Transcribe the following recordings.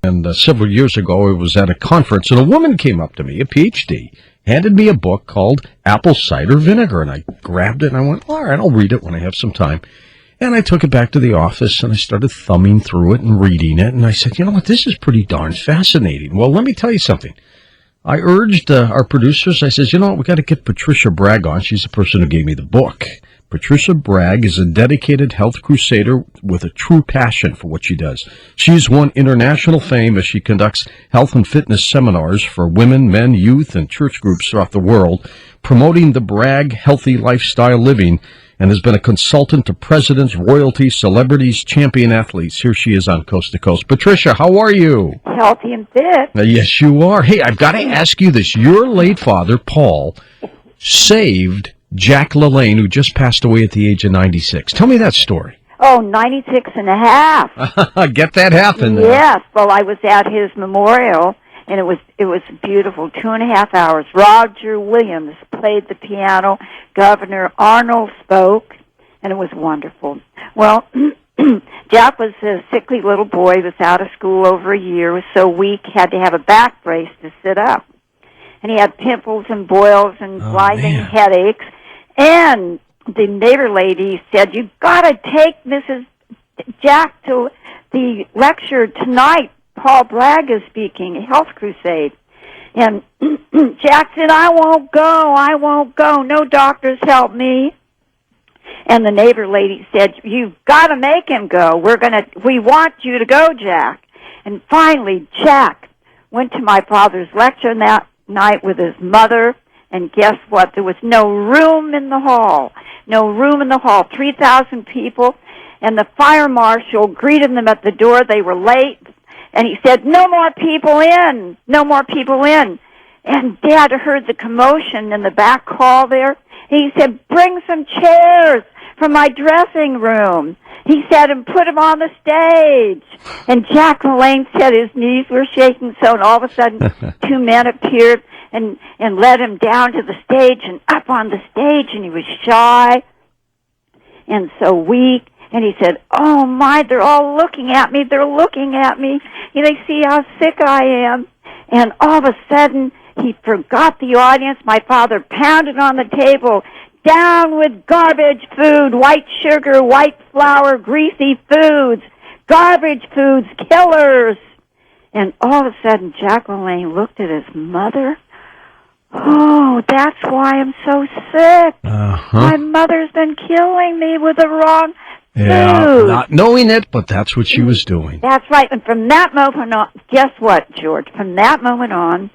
And several years ago, I was at a conference, and a woman came up to me, a PhD, handed me a book called Apple Cider Vinegar, and I grabbed it, and I went, all right, I'll read it when I have some time. And I took it back to the office, and I started thumbing through it and reading it, and I said, you know what, this is pretty darn fascinating. Well, let me tell you something. I urged our producers, I said, you know what, we got to get Patricia Bragg on. She's the person who gave me the book. Patricia Bragg is a dedicated health crusader with a true passion for what she does. She's won international fame as she conducts health and fitness seminars for women, men, youth, and church groups throughout the world, promoting the Bragg healthy lifestyle living, and has been a consultant to presidents, royalty, celebrities, champion athletes. Here she is on Coast to Coast. Patricia, how are you? Healthy and fit. Yes, you are. Hey, I've got to ask you this. Your late father, Paul, saved Jack LaLanne, who just passed away at the age of 96. Tell me that story. Oh, 96 and a half. Get that happened. Yes. Well, I was at his memorial, and it was beautiful. 2.5 hours. Roger Williams played the piano. Governor Arnold spoke, and it was wonderful. Well, Jack was a sickly little boy. He was out of school over a year. Was so weak, had to have a back brace to sit up. And he had pimples and boils and blinding headaches. And the neighbor lady said, "You've got to take Mrs. Jack to the lecture tonight. Paul Bragg is speaking, a health crusade." And Jack said, I won't go. No doctors help me. And the neighbor lady said, "You've got to make him go. We want you to go, Jack." And finally, Jack went to my father's lecture that night with his mother. And guess what? There was no room in the hall. 3,000 people. And the fire marshal greeted them at the door. They were late. And he said, no more people in. And Dad heard the commotion in the back hall there. And he said, bring some chairs from my dressing room. He said, and put them on the stage. And Jack LaLanne said his knees were shaking, so and all of a sudden 2 men appeared and led him down to the stage and up on the stage, and he was shy and so weak. And he said, oh, my, they're all looking at me. They see how sick I am. And all of a sudden, he forgot the audience. My father pounded on the table, down with garbage food, white sugar, white flour, greasy foods, garbage foods, killers. And all of a sudden, Jack LaLanne looked at his mother. Oh, that's why I'm so sick. My mother's been killing me with the wrong food. Not knowing it, but that's what she was doing. That's right. And from that moment on, guess what, George? From that moment on,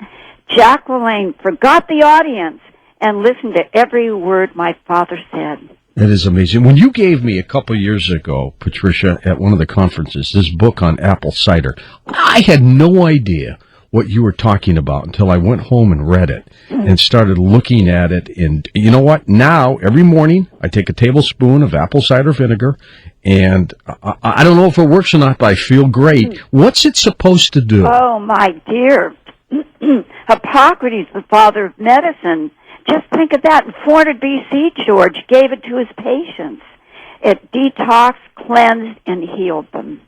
Jack LaLanne forgot the audience and listened to every word my father said. It is amazing. When you gave me a couple years ago, Patricia, at one of the conferences, this book on apple cider, I had no idea what you were talking about until I went home and read it and started looking at it. And you know what? Now, every morning, I take a tablespoon of apple cider vinegar, and I don't know if it works or not, but I feel great. What's it supposed to do? Oh, my dear. Hippocrates, the father of medicine, just think of that. In 400 B.C., George gave it to his patients. It detoxed, cleansed, and healed them.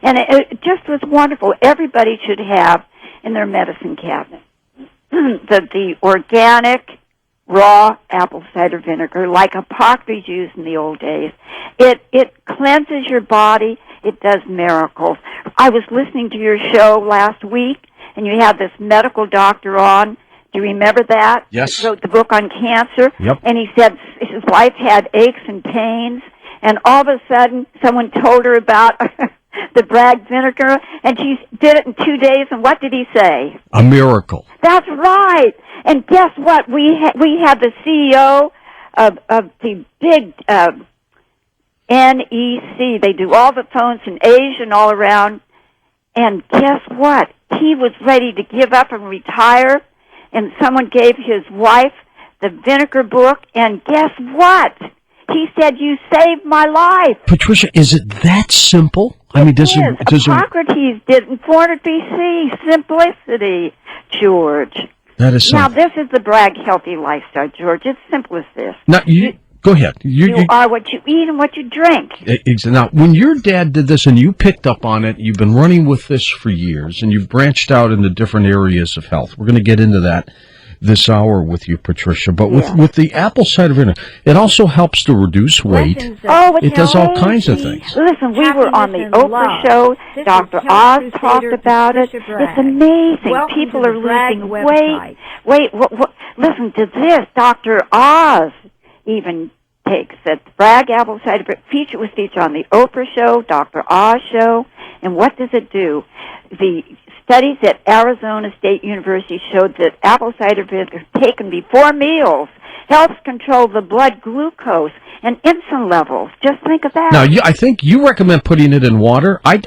And it just was wonderful. Everybody should have in their medicine cabinet the organic, raw apple cider vinegar, like Hippocrates used in the old days. It cleanses your body. It does miracles. I was listening to your show last week, and you had this medical doctor on. Do you remember that? Yes. He wrote the book on cancer. Yep. And he said his wife had aches and pains, and all of a sudden someone told her about the Bragg vinegar, and she did it in 2 days, and what did he say? A miracle. That's right. And guess what? We had the CEO of the big NEC. They do all the phones in Asia and all around. And guess what? He was ready to give up and retire, and someone gave his wife the vinegar book, and guess what? He said, you saved my life. Patricia, is it that simple? I mean, does Hippocrates did it in 400 B.C. Simplicity, George. That is Now, something. this is the Bragg healthy lifestyle, George. It's simple as this. Now, Go ahead. You are what you eat and what you drink. Now, when your dad did this and you picked up on it, you've been running with this for years, and you've branched out into different areas of health. We're going to get into that this hour with you, Patricia. But with the apple cider vinegar, it also helps to reduce weight. It does all kinds of things. Listen, we were on the Oprah show. Dr. Oz talked about it. It's amazing. People are losing weight. Listen to this. Dr. Oz even takes it. Bragg apple cider was featured on the Oprah show, Dr. Oz show. And what does it do? The studies at Arizona State University showed that apple cider vinegar taken before meals helps control the blood glucose and insulin levels. Just think of that. Now, I think you recommend putting it in water. I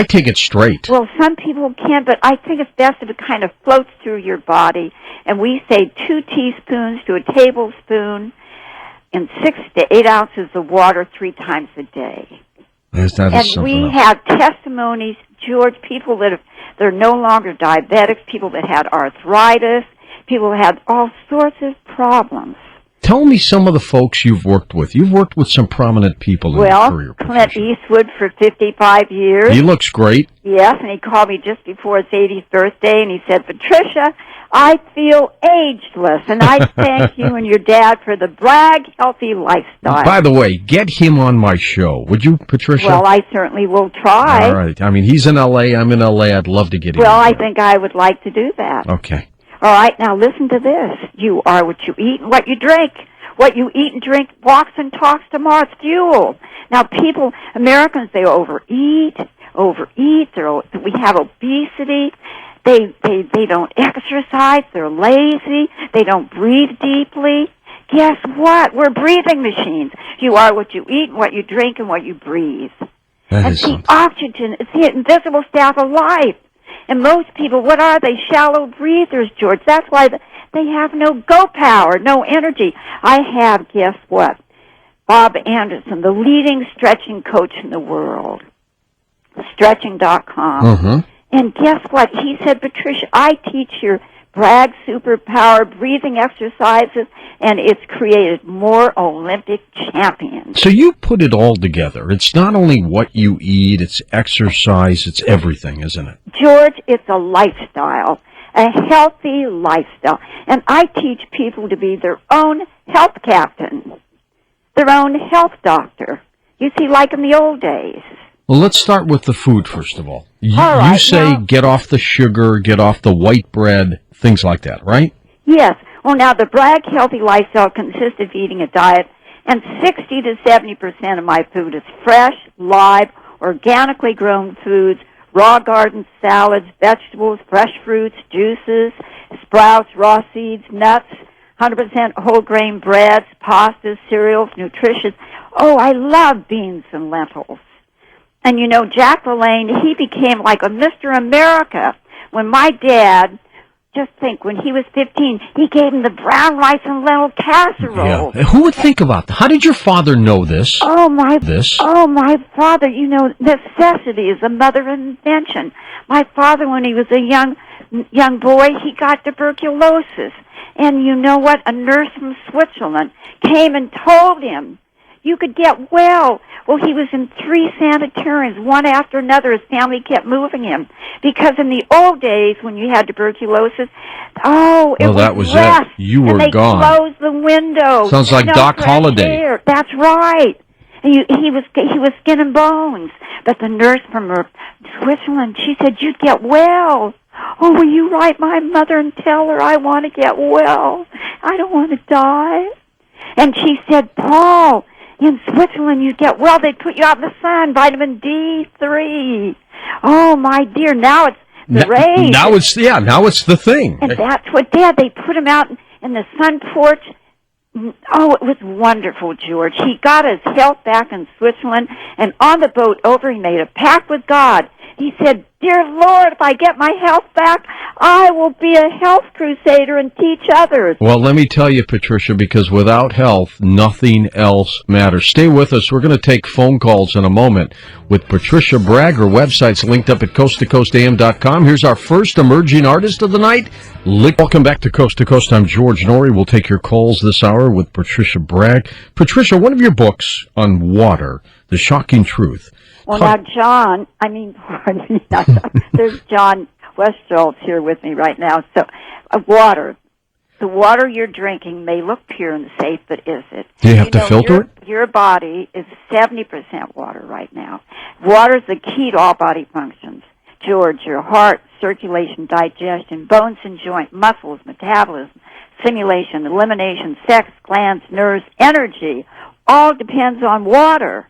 take it straight. Well, some people can, but I think it's best if it kind of floats through your body. And we say 2 teaspoons to a tablespoon in 6 to 8 ounces of water 3 times a day. And we have testimonies, George, people that they're no longer diabetics, people that had arthritis, people that had all sorts of problems. Tell me some of the folks you've worked with. You've worked with some prominent people in your career. Well, Clint Eastwood for 55 years. He looks great. Yes, and he called me just before his 80th birthday, and he said, Patricia, I feel ageless, and I thank you and your dad for the Bragg healthy lifestyle. By the way, get him on my show. Would you, Patricia? Well, I certainly will try. All right. I mean, he's in L.A., I'm in L.A., I'd love to get him. Well, I think I would like to do that. Okay. All right, now listen to this. You are what you eat and what you drink. What you eat and drink walks and talks tomorrow. It's fuel. Now, Americans, they overeat. We have obesity. They don't exercise. They're lazy. They don't breathe deeply. Guess what? We're breathing machines. You are what you eat and what you drink and what you breathe. And the oxygen is the invisible staff of life. And most people, what are they? Shallow breathers, George. That's why they have no go power, no energy. I have, guess what? Bob Anderson, the leading stretching coach in the world, stretching.com. Mm-hmm. And guess what? He said, Patricia, I teach your Bragg Superpower breathing exercises, and it's created more Olympic champions. So you put it all together. It's not only what you eat, it's exercise, it's everything, isn't it? George, it's a lifestyle, a healthy lifestyle. And I teach people to be their own health captain, their own health doctor. You see, like in the old days. Well, let's start with the food, first of all. You say get off the sugar, get off the white bread, things like that, right? Yes. Well, now, the Bragg Healthy Lifestyle consists of eating a diet, and 60 to 70% of my food is fresh, live, organically grown foods, raw garden salads, vegetables, fresh fruits, juices, sprouts, raw seeds, nuts, 100% whole grain breads, pastas, cereals, nutritious. Oh, I love beans and lentils. And, you know, Jack LaLanne, he became like a Mr. America. When my dad, just think, when he was 15, he gave him the brown rice and lentil casserole. Yeah. Who would think about that? How did your father know this? Oh, my father, you know, necessity is the mother of invention. My father, when he was a young boy, he got tuberculosis. And you know what? A nurse from Switzerland came and told him, you could get well. Well, he was in 3 sanitariums, one after another. His family kept moving him. Because in the old days, when you had tuberculosis, that was rest, it. You were and they gone. Closed the window. Sounds like Doc Holliday. Air. That's right. And he was skin and bones. But the nurse from Switzerland, she said, you'd get well. Oh, will you write my mother and tell her I want to get well? I don't want to die. And she said, Paul, in Switzerland you get well. They put you out in the sun, vitamin D3. Oh, my dear, now it's the rage. Now it's the thing. And that's what Dad, they put him out in the sun porch. Oh, it was wonderful, George. He got his health back in Switzerland, and on the boat over, he made a pact with God He said, "Dear Lord, if I get my health back, I will be a health crusader and teach others." Well, let me tell you, Patricia, because without health, nothing else matters. Stay with us. We're going to take phone calls in a moment with Patricia Bragg. Her website's linked up at coasttocoastam.com. Here's our first emerging artist of the night. Welcome back to Coast to Coast. I'm George Norrie. We'll take your calls this hour with Patricia Bragg. Patricia, one of your books on water, The Shocking Truth. Well, now, John, pardon me, there's John Westfall's here with me right now. So, water. The water you're drinking may look pure and safe, but is it? Do you have to filter it? Your body is 70% water right now. Water is the key to all body functions. George, your heart, circulation, digestion, bones and joint, muscles, metabolism, simulation, elimination, sex, glands, nerves, energy, all depends on water.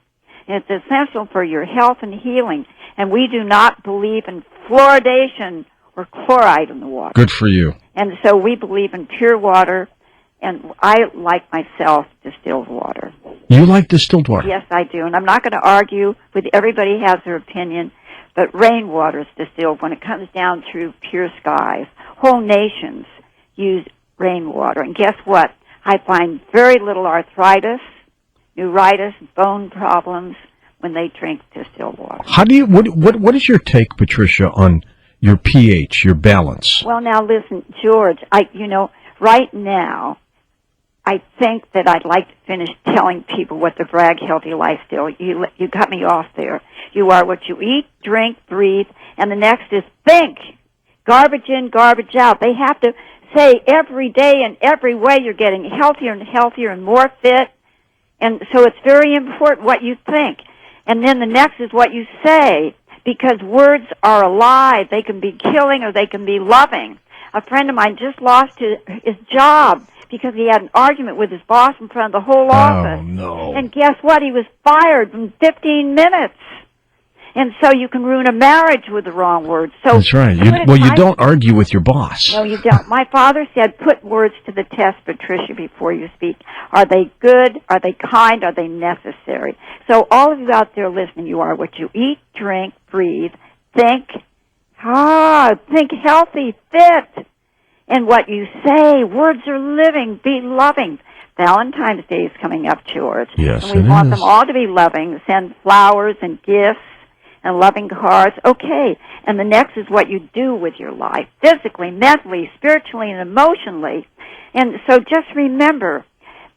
It's essential for your health and healing, and we do not believe in fluoridation or chloride in the water. Good for you. And so we believe in pure water, and I like myself distilled water. You like distilled water? Yes, I do, and I'm not going to argue with everybody has their opinion, but rainwater is distilled when it comes down through pure skies. Whole nations use rainwater, and guess what? I find very little arthritis, neuritis, bone problems when they drink distilled water. How do you? What is your take, Patricia, on your pH, your balance? Well, now listen, George. Right now, I think that I'd like to finish telling people what the Bragg Healthy Lifestyle. You cut me off there. You are what you eat, drink, breathe, and the next is think. Garbage in, garbage out. They have to say every day and every way you're getting healthier and healthier and more fit. And so it's very important what you think. And then the next is what you say, because words are alive. They can be killing or they can be loving. A friend of mine just lost his job because he had an argument with his boss in front of the whole office. Oh, no. And guess what? He was fired in 15 minutes. And so you can ruin a marriage with the wrong words. So that's right. You don't argue with your boss. No, you don't. My father said, put words to the test, Patricia, before you speak. Are they good? Are they kind? Are they necessary? So all of you out there listening, you are what you eat, drink, breathe, think. Think healthy, fit. And what you say, words are living, be loving. Valentine's Day is coming up, George. Yes, and we want them all to be loving. Send flowers and gifts and loving cards. Okay. And the next is what you do with your life, physically, mentally, spiritually, and emotionally. And so just remember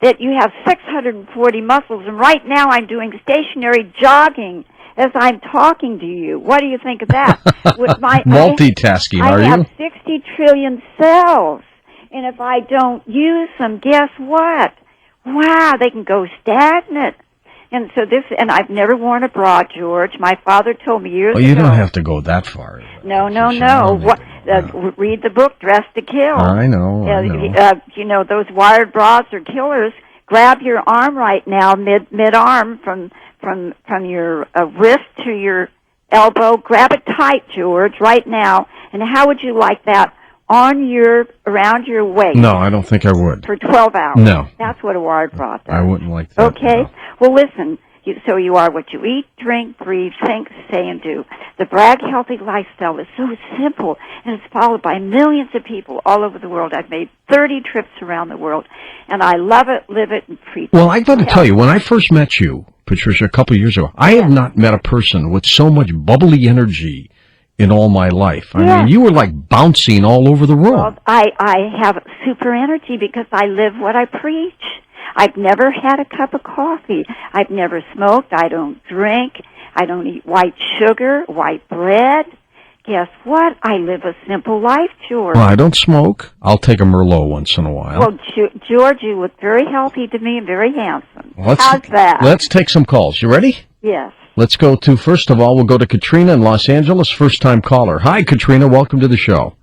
that you have 640 muscles, and right now I'm doing stationary jogging as I'm talking to you. What do you think of that? Multitasking, are you? I have 60 trillion cells, and if I don't use them, guess what? Wow, they can go stagnant. And so and I've never worn a bra, George. My father told me years ago. Well, you don't have to go that far. No. Read the book, Dress to Kill. I know. Those wired bras are killers. Grab your arm right now, mid-arm, from your wrist to your elbow. Grab it tight, George, right now. And how would you like that? Around your waist. No, I don't think I would. For 12 hours. No. That's what a wired bra does. I wouldn't like that. Okay. No. Well, listen. So you are what you eat, drink, breathe, think, say, and do. The Bragg Healthy Lifestyle is so simple, and it's followed by millions of people all over the world. I've made 30 trips around the world, and I love it, live it, and preach it. Well, I've got to tell you, when I first met you, Patricia, a couple of years ago, I have not met a person with so much bubbly energy in all my life. I mean, you were like bouncing all over the room. Well, I have super energy because I live what I preach. I've never had a cup of coffee. I've never smoked. I don't drink. I don't eat white sugar, white bread. Guess what? I live a simple life, George. Well, I don't smoke. I'll take a Merlot once in a while. Well, George, you look very healthy to me and very handsome. How's that? Let's take some calls. You ready? Yes. Let's go to, first of all, we'll go to Katrina in Los Angeles, first-time caller. Hi, Katrina. Welcome to the show.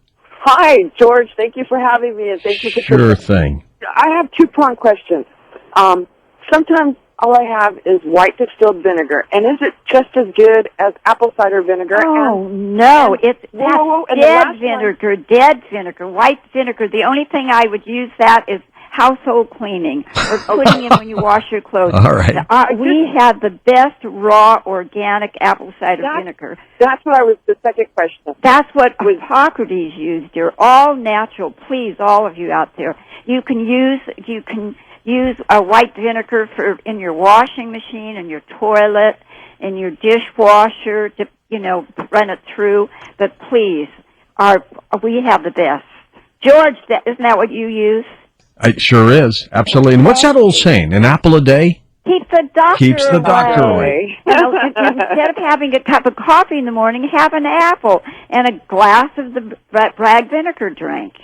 Hi, George. Thank you for having me, and thank you for... Sure thing. I have two-pronged questions. Sometimes all I have is white distilled vinegar, and is it just as good as apple cider vinegar? Oh, no. It's dead vinegar. White vinegar. The only thing I would use that is household cleaning or putting in when you wash your clothes. All right. We have the best raw organic apple cider vinegar. That's what the second question. That's what Hippocrates used, dear. All natural. Please, all of you out there. You can use a white vinegar in your washing machine, in your toilet, in your dishwasher to, run it through. But please, we have the best. George, isn't that what you use? It sure is. Absolutely. And what's that old saying? An apple a day? Keeps the doctor away. Instead of having a cup of coffee in the morning, have an apple and a glass of the Bragg vinegar drink.